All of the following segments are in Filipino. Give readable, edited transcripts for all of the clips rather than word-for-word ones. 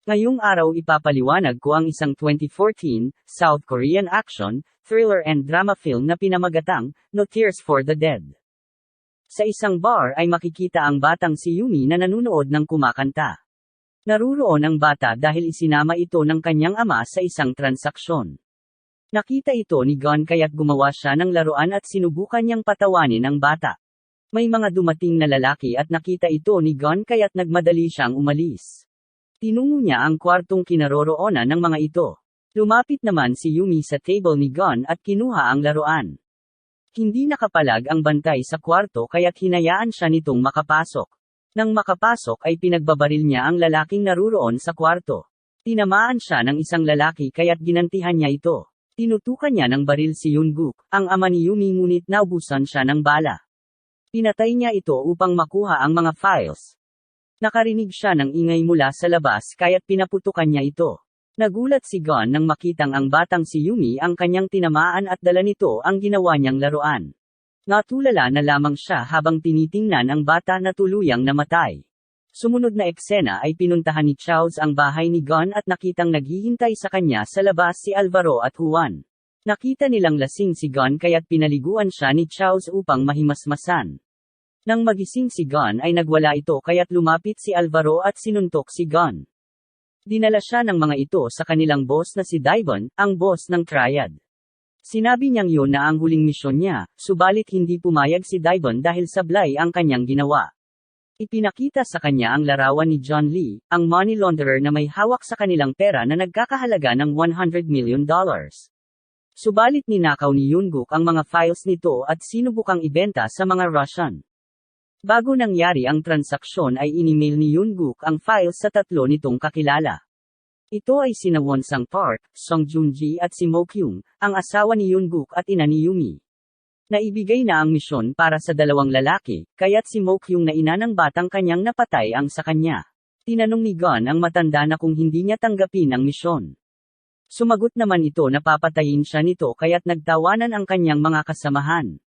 Ngayong araw ipapaliwanag ko ang isang 2014, South Korean action, thriller and drama film na pinamagatang, No Tears for the Dead. Sa isang bar ay makikita ang batang si Yumi na nanunood ng kumakanta. Naruroon ang bata dahil isinama ito ng kanyang ama sa isang transaksyon. Nakita ito ni Gon kaya't gumawa siya ng laruan at sinubukan niyang patawanin ang bata. May mga dumating na lalaki at nakita ito ni Gon kaya't nagmadali siyang umalis. Tinungo niya ang kwartong kinaroroonan ng mga ito. Lumapit naman si Yumi sa table ni Gon at kinuha ang laruan. Hindi nakapalag ang bantay sa kwarto kaya't hinayaan siya nitong makapasok. Nang makapasok ay pinagbabaril niya ang lalaking naruroon sa kwarto. Tinamaan siya ng isang lalaki kaya't ginantihan niya ito. Tinutukan niya ng baril si Yoon-guk, ang ama ni Yumi ngunit naubusan siya ng bala. Pinatay niya ito upang makuha ang mga files. Nakarinig siya ng ingay mula sa labas kaya't pinaputukan niya ito. Nagulat si Gon nang makitang ang batang si Yumi ang kanyang tinamaan at dala nito ang ginawa niyang laruan. Natulala na lamang siya habang tinitingnan ang bata na tuluyang namatay. Sumunod na eksena ay pinuntahan ni Charles ang bahay ni Gon at nakitang naghihintay sa kanya sa labas si Alvaro at Juan. Nakita nilang lasing si Gon kaya't pinaliguan siya ni Charles upang mahimasmasan. Nang magising si Gon ay nagwala ito kaya't lumapit si Alvaro at sinuntok si Gon. Dinala siya ng mga ito sa kanilang boss na si Daibon, ang boss ng Triad. Sinabi niyang yun na ang huling misyon niya, subalit hindi pumayag si Daibon dahil sablay ang kanyang ginawa. Ipinakita sa kanya ang larawan ni John Lee, ang money launderer na may hawak sa kanilang pera na nagkakahalaga ng $100 million. Subalit ninakaw ni Yoon-guk ang mga files nito at sinubukang ibenta sa mga Russian. Bago nangyari ang transaksyon ay inimail ni Yoon-guk ang files sa tatlo nitong kakilala. Ito ay sina Won Sang-park, Song Joon-ji at si Mo Kyung, ang asawa ni Yoon-guk at ina ni Yumi. Naibigay na ang misyon para sa dalawang lalaki, kaya't si Mo Kyung na ina ng batang kanyang napatay ang sa kanya. Tinanong ni Gon ang matanda na kung hindi niya tanggapin ang misyon. Sumagot naman ito na papatayin siya nito kaya't nagtawanan ang kanyang mga kasamahan.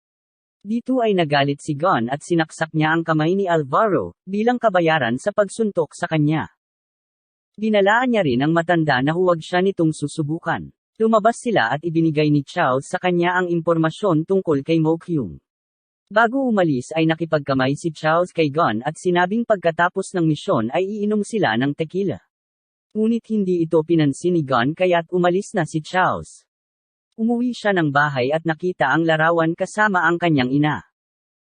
Dito ay nagalit si Gon at sinaksak niya ang kamay ni Alvaro, bilang kabayaran sa pagsuntok sa kanya. Binalaan niya rin ang matanda na huwag siya nitong susubukan. Lumabas sila at ibinigay ni Charles sa kanya ang impormasyon tungkol kay Mo Kyung. Bago umalis ay nakipagkamay si Charles kay Gon at sinabing pagkatapos ng misyon ay iinom sila ng tequila. Ngunit hindi ito pinansin ni Gon kaya't umalis na si Charles. Umuwi siya ng bahay at nakita ang larawan kasama ang kanyang ina.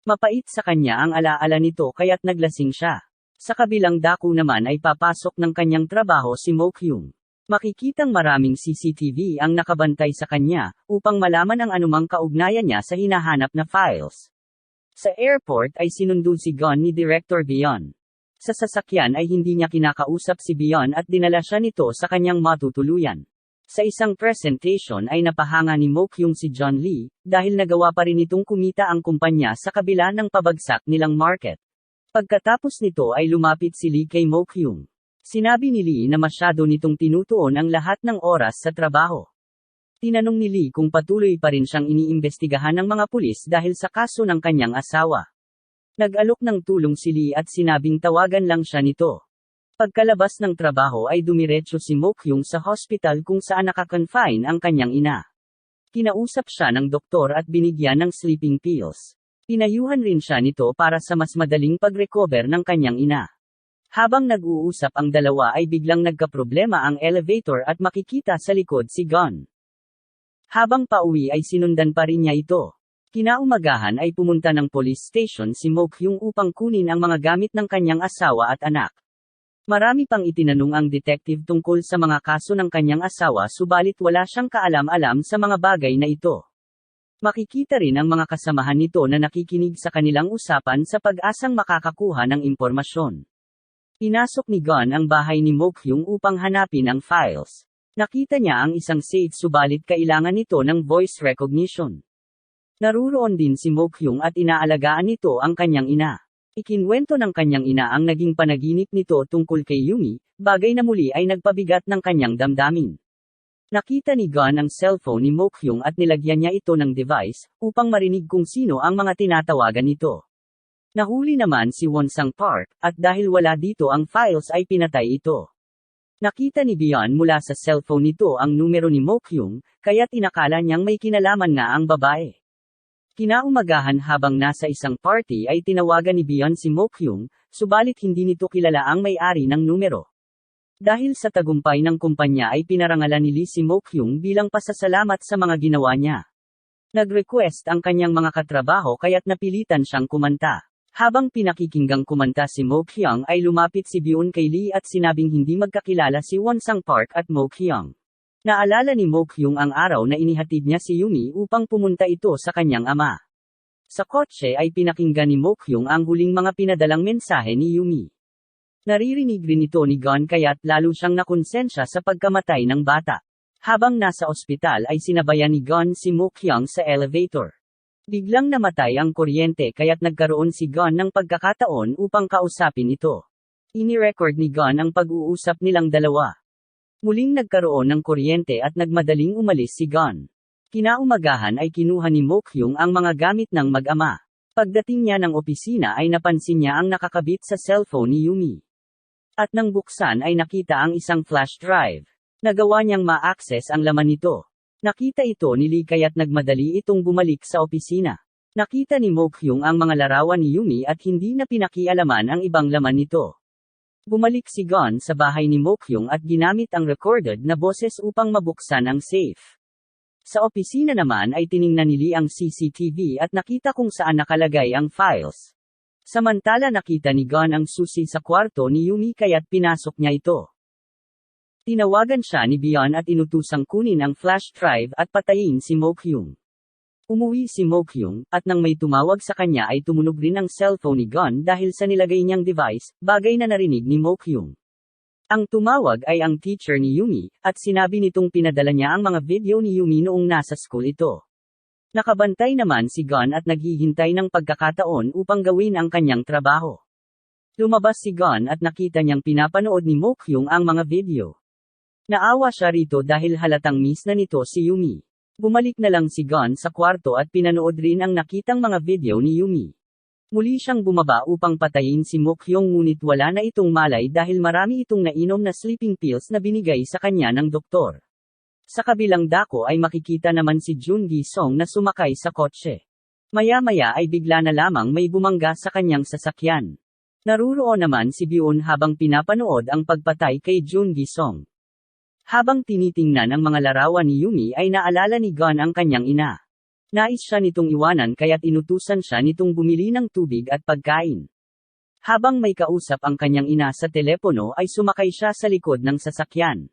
Mapait sa kanya ang alaala nito kaya't naglasing siya. Sa kabilang dako naman ay papasok ng kanyang trabaho si Mo Kyung. Makikitang maraming CCTV ang nakabantay sa kanya, upang malaman ang anumang kaugnayan niya sa hinahanap na files. Sa airport ay sinundo si Gon ni Director Bion. Sa sasakyan ay hindi niya kinakausap si Bion at dinala siya nito sa kanyang matutuluyan. Sa isang presentation ay napahanga ni Mo Kyung si John Lee, dahil nagawa pa rin itong kumita ang kumpanya sa kabila ng pabagsak nilang market. Pagkatapos nito ay lumapit si Lee kay Mo Kyung. Sinabi ni Lee na masyado nitong tinutuon ang lahat ng oras sa trabaho. Tinanong ni Lee kung patuloy pa rin siyang iniimbestigahan ng mga pulis dahil sa kaso ng kanyang asawa. Nag-alok ng tulong si Lee at sinabing tawagan lang siya nito. Pagkalabas ng trabaho ay dumiretso si Mo Kyung sa hospital kung saan nakakonfine ang kanyang ina. Kinausap siya ng doktor at binigyan ng sleeping pills. Pinayuhan rin siya nito para sa mas madaling pag-recover ng kanyang ina. Habang nag-uusap ang dalawa ay biglang nagkaproblema ang elevator at makikita sa likod si Gon. Habang pauwi ay sinundan pa rin niya ito. Kinaumagahan ay pumunta ng police station si Mo Kyung upang kunin ang mga gamit ng kanyang asawa at anak. Marami pang itinanong ang detective tungkol sa mga kaso ng kanyang asawa subalit wala siyang kaalam-alam sa mga bagay na ito. Makikita rin ang mga kasamahan nito na nakikinig sa kanilang usapan sa pag-asang makakakuha ng impormasyon. Pinasok ni Gon ang bahay ni Mo Kyung upang hanapin ang files. Nakita niya ang isang safe subalit kailangan nito ng voice recognition. Naruroon din si Mo Kyung at inaalagaan nito ang kanyang ina. Ikinwento ng kanyang ina ang naging panaginip nito tungkol kay Yumi, bagay na muli ay nagpabigat ng kanyang damdamin. Nakita ni Gon ang cellphone ni Mo Kyung at nilagyan niya ito ng device, upang marinig kung sino ang mga tinatawagan nito. Nahuli naman si Won Sang-park, at dahil wala dito ang files ay pinatay ito. Nakita ni Byeon mula sa cellphone nito ang numero ni Mokyung, kaya't inakala niyang may kinalaman nga ang babae. Kinaumagahan habang nasa isang party ay tinawagan ni Byeon si Mokyung, subalit hindi nito kilala ang may-ari ng numero. Dahil sa tagumpay ng kumpanya ay pinarangalan ni Lee si Mokyung bilang pasasalamat sa mga ginawa niya. Nag-request ang kanyang mga katrabaho kaya't napilitan siyang kumanta. Habang pinakikinggang kumanta si Mokyung ay lumapit si Byeon kay Lee at sinabing hindi magkakilala si Wonsang Park at Mokyung. Naalala ni Mokyung ang araw na inihatid niya si Yumi upang pumunta ito sa kanyang ama. Sa kotse ay pinakinggan ni Mokyung ang huling mga pinadalang mensahe ni Yumi. Naririnig rin ito ni Gon kaya't lalo siyang nakonsensya sa pagkamatay ng bata. Habang nasa ospital ay sinabayan ni Gon si Mokyung sa elevator. Biglang namatay ang kuryente kaya't nagkaroon si Gon ng pagkakataon upang kausapin ito. Ini-record ni Gon ang pag-uusap nilang dalawa. Muling nagkaroon ng kuryente at nagmadaling umalis si Gon. Kinaumagahan ay kinuha ni Mokyung ang mga gamit ng mag-ama. Pagdating niya ng opisina ay napansin niya ang nakakabit sa cellphone ni Yumi. At nang buksan ay nakita ang isang flash drive. Nagawa niyang ma-access ang laman nito. Nakita ito ni Lee kaya't nagmadali itong bumalik sa opisina. Nakita ni Mokyung ang mga larawan ni Yumi at hindi na pinakialaman ang ibang laman nito. Bumalik si Gon sa bahay ni Mokyung at ginamit ang recorded na boses upang mabuksan ang safe. Sa opisina naman ay tiningnan ni Lee ang CCTV at nakita kung saan nakalagay ang files. Samantala nakita ni Gon ang susi sa kwarto ni Yumi kaya't pinasok niya ito. Tinawagan siya ni Byeon at inutusang kunin ang flash drive at patayin si Mokyung. Umuwi si Mokyung, at nang may tumawag sa kanya ay tumunog rin ang cellphone ni Gon dahil sa nilagay niyang device, bagay na narinig ni Mokyung. Ang tumawag ay ang teacher ni Yumi, at sinabi nitong pinadala niya ang mga video ni Yumi noong nasa school ito. Nakabantay naman si Gon at naghihintay ng pagkakataon upang gawin ang kanyang trabaho. Lumabas si Gon at nakita niyang pinapanood ni Mokyung ang mga video. Naawa siya rito dahil halatang miss na nito si Yumi. Bumalik na lang si Gon sa kwarto at pinanood rin ang nakitang mga video ni Yumi. Muli siyang bumaba upang patayin si Mokyung ngunit wala na itong malay dahil marami itong nainom na sleeping pills na binigay sa kanya ng doktor. Sa kabilang dako ay makikita naman si Jun Gi-sung na sumakay sa kotse. Maya-maya ay bigla na lamang may bumangga sa kanyang sasakyan. Naruroon naman si Byeon habang pinapanood ang pagpatay kay Jun Gi-sung. Habang tinitingnan ang mga larawan ni Yumi ay naalala ni Gon ang kanyang ina. Nais siya nitong iwanan kaya't inutusan siya nitong bumili ng tubig at pagkain. Habang may kausap ang kanyang ina sa telepono ay sumakay siya sa likod ng sasakyan.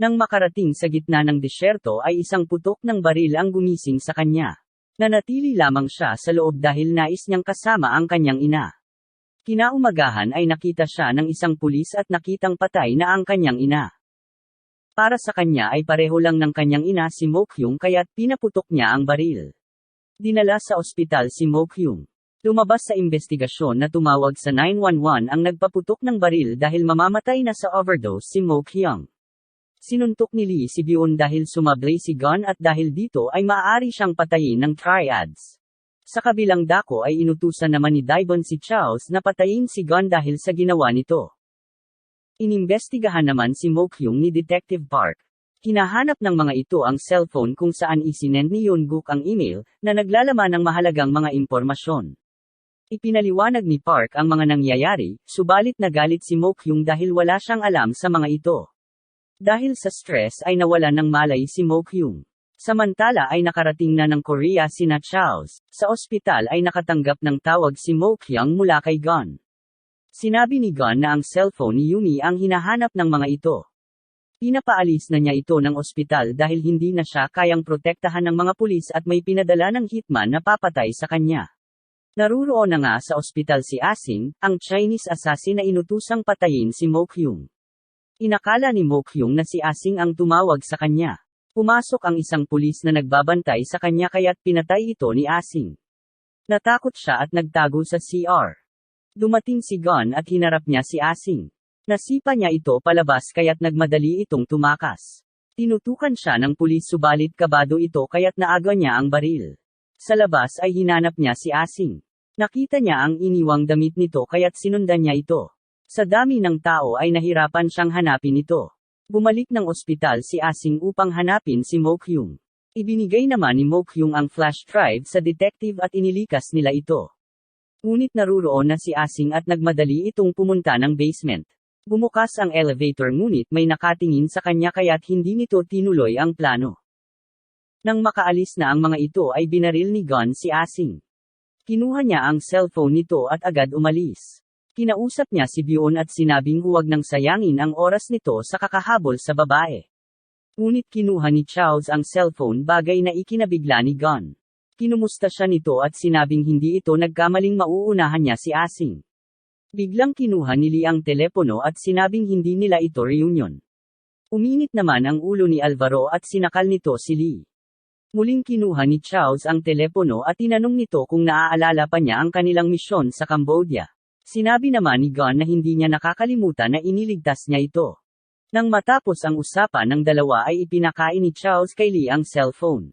Nang makarating sa gitna ng disyerto ay isang putok ng baril ang gumising sa kanya. Nanatili lamang siya sa loob dahil nais niyang kasama ang kanyang ina. Kinaumagahan ay nakita siya ng isang pulis at nakitang patay na ang kanyang ina. Para sa kanya ay pareho lang ng kanyang ina si Mokyung kaya't pinaputok niya ang baril. Dinala sa ospital si Mokyung. Lumabas sa investigasyon na tumawag sa 911 ang nagpaputok ng baril dahil mamamatay na sa overdose si Mokyung. Sinuntok ni Lee si Byeon dahil sumablay si Gon at dahil dito ay maaari siyang patayin ng triads. Sa kabilang dako ay inutusan naman ni Daibon si Charles na patayin si Gon dahil sa ginawa nito. Inimbestigahan naman si Mokyung ni Detective Park. Hinahanap ng mga ito ang cellphone kung saan isinend ni Yonguk ang email na naglalaman ng mahalagang mga impormasyon. Ipinaliwanag ni Park ang mga nangyayari, subalit nagalit si Mokyung dahil wala siyang alam sa mga ito. Dahil sa stress ay nawalan ng malay si Mokyung. Samantala ay nakarating na ng Korea sina Charles. Sa ospital ay nakatanggap ng tawag si Mokyung mula kay Gon. Sinabi ni Gon na ang cellphone ni Yumi ang hinahanap ng mga ito. Pinapaalis na niya ito ng ospital dahil hindi na siya kayang protektahan ng mga pulis at may pinadala ng hitman na papatay sa kanya. Naruroon na nga sa ospital si Asing, ang Chinese assassin na inutusang patayin si Mokyung. Inakala ni Mokyung na si Asing ang tumawag sa kanya. Pumasok ang isang pulis na nagbabantay sa kanya kaya't pinatay ito ni Asing. Natakot siya at nagtago sa CR. Dumating si Gon at hinarap niya si Asing. Nasipa niya ito palabas kaya't nagmadali itong tumakas. Tinutukan siya ng pulis subalit kabado ito kaya't naaga niya ang baril. Sa labas ay hinanap niya si Asing. Nakita niya ang iniwang damit nito kaya't sinundan niya ito. Sa dami ng tao ay nahirapan siyang hanapin ito. Bumalik ng ospital si Asing upang hanapin si Mokyung. Ibinigay naman ni Mokyung ang flash drive sa detective at inilikas nila ito. Ngunit naruroon na si Asing at nagmadali itong pumunta ng basement. Bumukas ang elevator ngunit may nakatingin sa kanya kaya't hindi nito tinuloy ang plano. Nang makaalis na ang mga ito ay binaril ni Gon si Asing. Kinuha niya ang cellphone nito at agad umalis. Kinausap niya si Bion at sinabing huwag nang sayangin ang oras nito sa kakahabol sa babae. Ngunit kinuha ni Charles ang cellphone bagay na ikinabigla ni Gon. Kinumusta siya nito at sinabing hindi ito nagkamaling mauunahan niya si Asing. Biglang kinuha ni Lee ang telepono at sinabing hindi nila ito reunion. Uminit naman ang ulo ni Alvaro at sinakal nito si Lee. Muling kinuha ni Charles ang telepono at tinanong nito kung naaalala pa niya ang kanilang misyon sa Cambodia. Sinabi naman ni Gon na hindi niya nakakalimutan na iniligtas niya ito. Nang matapos ang usapan ng dalawa ay ipinakain ni Charles kay Lee ang cellphone.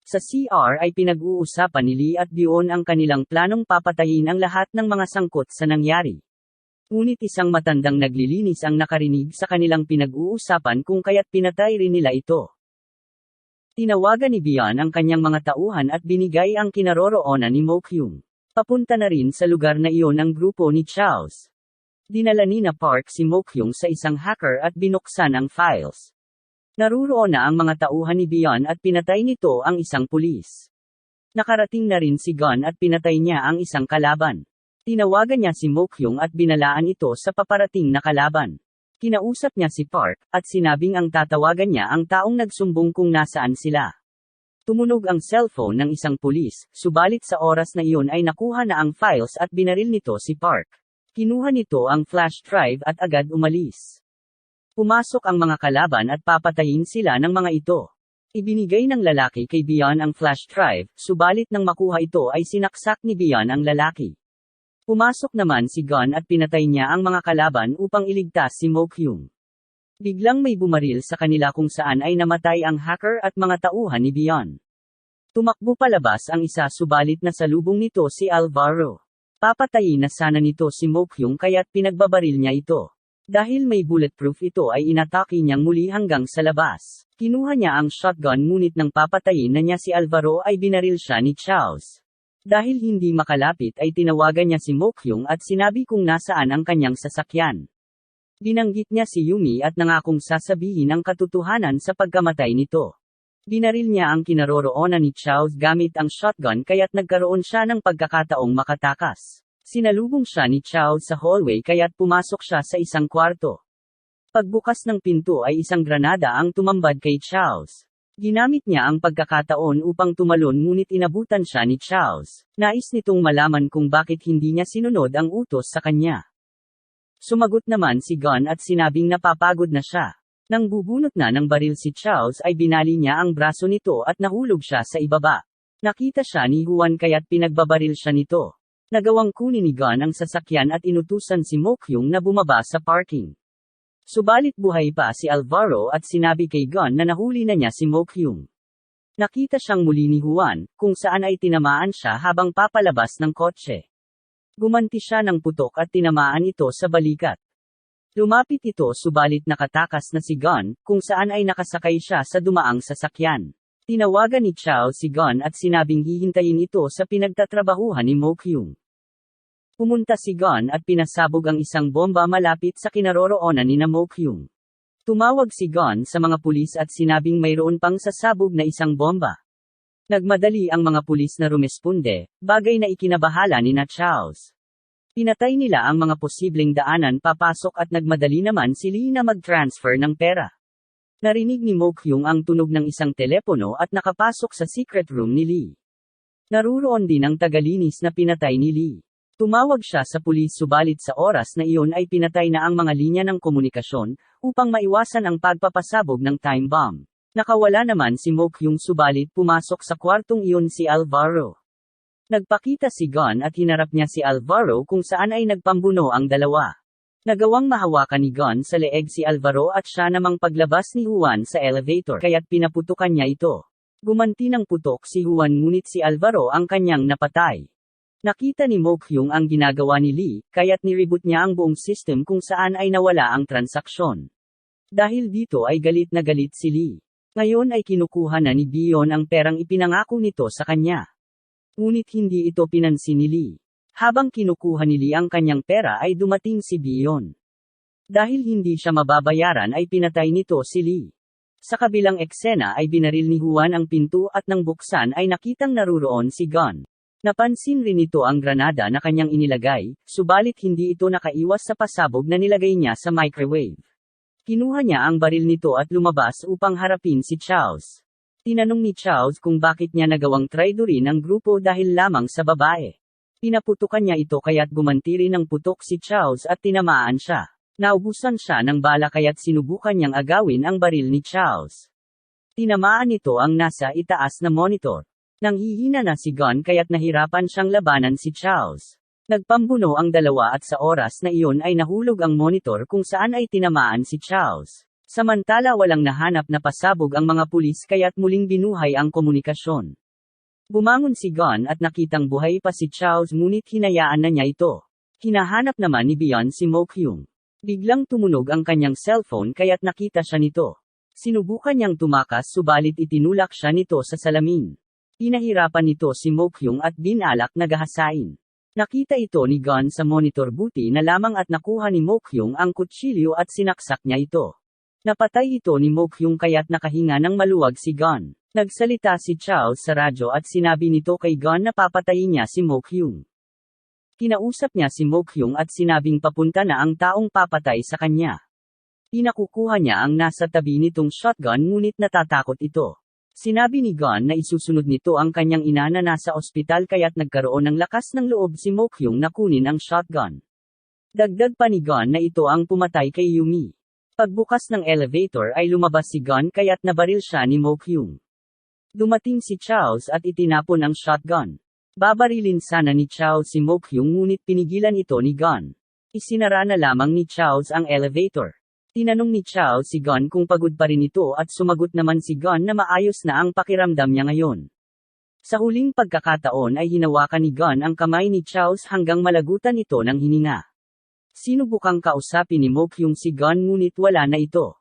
Sa CR ay pinag-uusapan ni Lee at Bion ang kanilang planong papatayin ang lahat ng mga sangkot sa nangyari. Ngunit isang matandang naglilinis ang nakarinig sa kanilang pinag-uusapan kung kaya't pinatay rin nila ito. Tinawagan ni Bion ang kanyang mga tauhan at binigay ang kinaroroonan ni Mokyung. Papunta na rin sa lugar na iyon ang grupo ni Charles. Dinala ni na Park si Mokyung sa isang hacker at binuksan ang files. Naruroon na ang mga tauhan ni Bion at pinatay nito ang isang pulis. Nakarating na rin si Gon at pinatay niya ang isang kalaban. Tinawagan niya si Mokyung at binalaan ito sa paparating na kalaban. Kinausap niya si Park, at sinabing ang tatawagan niya ang taong nagsumbong kung nasaan sila. Tumunog ang cellphone ng isang pulis, subalit sa oras na iyon ay nakuha na ang files at binaril nito si Park. Kinuha nito ang flash drive at agad umalis. Pumasok ang mga kalaban at papatayin sila ng mga ito. Ibinigay ng lalaki kay Bion ang flash drive, subalit nang makuha ito ay sinaksak ni Bion ang lalaki. Pumasok naman si Gon at pinatay niya ang mga kalaban upang iligtas si Mokyung. Biglang may bumaril sa kanila kung saan ay namatay ang hacker at mga tauhan ni Bion. Tumakbo palabas ang isa subalit nasalubong nito si Alvaro. Papatayin na sana nito si Mokyung kaya't pinagbabaril niya ito. Dahil may bulletproof ito ay inatake niyang muli hanggang sa labas. Kinuha niya ang shotgun ngunit nang papatayin na niya si Alvaro ay binaril siya ni Charles. Dahil hindi makalapit ay tinawagan niya si Mokyung at sinabi kung nasaan ang kanyang sasakyan. Binanggit niya si Yumi at nangakong sasabihin ang katotohanan sa pagkamatay nito. Binaril niya ang kinaroroonan ni Charles gamit ang shotgun kaya't nagkaroon siya ng pagkakataong makatakas. Sinalubong siya ni Charles sa hallway kaya't pumasok siya sa isang kwarto. Pagbukas ng pinto ay isang granada ang tumambad kay Charles. Ginamit niya ang pagkakataon upang tumalon ngunit inabutan siya ni Charles. Nais nitong malaman kung bakit hindi niya sinunod ang utos sa kanya. Sumagot naman si Gon at sinabing napapagod na siya. Nang bubunot na ng baril si Charles ay binali niya ang braso nito at nahulog siya sa ibaba. Nakita siya ni Juan kaya't pinagbabaril siya nito. Nagawang kunin ni Gon ang sasakyan at inutusan si Mokyung na bumaba sa parking. Subalit buhay pa si Alvaro at sinabi kay Gon na nahuli na niya si Mokyung. Nakita siyang muli ni Juan, kung saan ay tinamaan siya habang papalabas ng kotse. Gumanti siya ng putok at tinamaan ito sa balikat. Lumapit ito subalit nakatakas na si Gon, kung saan ay nakasakay siya sa dumaang sasakyan. Tinawagan ni Chao si Gon at sinabing hihintayin ito sa pinagtatrabahuhan ni Mokyung. Pumunta si Gon at pinasabog ang isang bomba malapit sa kinaroroonan ni Mokyung. Tumawag si Gon sa mga pulis at sinabing mayroon pang sasabog na isang bomba. Nagmadali ang mga pulis na rumesponde, bagay na ikinabahala ni Charles. Pinatay nila ang mga posibleng daanan papasok at nagmadali naman si Lee na mag-transfer ng pera. Narinig ni Mokyung ang tunog ng isang telepono at nakapasok sa secret room ni Lee. Naruroon din ang tagalinis na pinatay ni Lee. Tumawag siya sa pulis subalit sa oras na iyon ay pinatay na ang mga linya ng komunikasyon, upang maiwasan ang pagpapasabog ng time bomb. Nakawala naman si Mokyung subalit pumasok sa kwartong iyon si Alvaro. Nagpakita si Gon at hinarap niya si Alvaro kung saan ay nagpambuno ang dalawa. Nagawang mahawakan ni Gon sa leeg si Alvaro at siya namang paglabas ni Juan sa elevator kaya't pinaputukan niya ito. Gumanti ng putok si Juan ngunit si Alvaro ang kanyang napatay. Nakita ni Mo Kyung ang ginagawa ni Lee, kaya't nireboot niya ang buong system kung saan ay nawala ang transaksyon. Dahil dito ay galit na galit si Lee. Ngayon ay kinukuha na ni Byeon ang perang ipinangako nito sa kanya. Ngunit hindi ito pinansin ni Lee. Habang kinukuha ni Lee ang kanyang pera ay dumating si Byeon. Dahil hindi siya mababayaran ay pinatay nito si Lee. Sa kabilang eksena ay binaril ni Hwan ang pinto at nang buksan ay nakitang naruroon si Gon. Napansin rin nito ang granada na kanyang inilagay, subalit hindi ito nakaiwas sa pasabog na nilagay niya sa microwave. Kinuha niya ang baril nito at lumabas upang harapin si Chaos. Tinanong ni Chaos kung bakit niya nagawang traidorin ang grupo dahil lamang sa babae. Pinaputukan niya ito kaya't gumanti rin ng putok si Chaos at tinamaan siya. Naubusan siya ng bala kaya't sinubukan niyang agawin ang baril ni Chaos. Tinamaan nito ang nasa itaas na monitor. Nanghihina na si Gon kaya't nahirapan siyang labanan si Chaos. Nagpambuno ang dalawa at sa oras na iyon ay nahulog ang monitor kung saan ay tinamaan si Chaos. Samantala walang nahanap na pasabog ang mga pulis kaya't muling binuhay ang komunikasyon. Bumangon si Gon at nakitang buhay pa si Chaos ngunit hinayaan na niya ito. Hinahanap naman ni Byeon si Mo Kyung. Biglang tumunog ang kanyang cellphone kaya't nakita siya nito. Sinubukan niyang tumakas subalit itinulak siya nito sa salamin. Pinahirapan nito si Mo Kyung at binalak na gahasain. Nakita ito ni Gon sa monitor buti na lamang at nakuha ni Mo Kyung ang kutsilyo at sinaksak niya ito. Napatay ito ni Mo Kyung kaya't nakahinga ng maluwag si Gon. Nagsalita si Chao sa radyo at sinabi nito kay Gon na papatayin niya si Mo Kyung. Kinausap niya si Mo Kyung at sinabing papunta na ang taong papatay sa kanya. Pinakukuha niya ang nasa tabi nitong shotgun ngunit natatakot ito. Sinabi ni Gon na isusunod nito ang kanyang ina na nasa ospital kaya't nagkaroon ng lakas ng loob si Mo Kyung na kunin ang shotgun. Dagdag pa ni Gon na ito ang pumatay kay Yumi. Pagbukas ng elevator ay lumabas si Gon kaya't nabaril siya ni Mo Kyung. Dumating si Chaos at itinapon ang shotgun. Babarilin sana ni Chaos si Mo Kyung ngunit pinigilan ito ni Gon. Isinara na lamang ni Chaos ang elevator. Tinanong ni Chao si Gon kung pagod pa rin ito at sumagot naman si Gon na maayos na ang pakiramdam niya ngayon. Sa huling pagkakataon ay hinawakan ni Gon ang kamay ni Chao hanggang malagutan ito ng hininga. Sinubukang kausapin ni Mo Kyung si Gon ngunit wala na ito.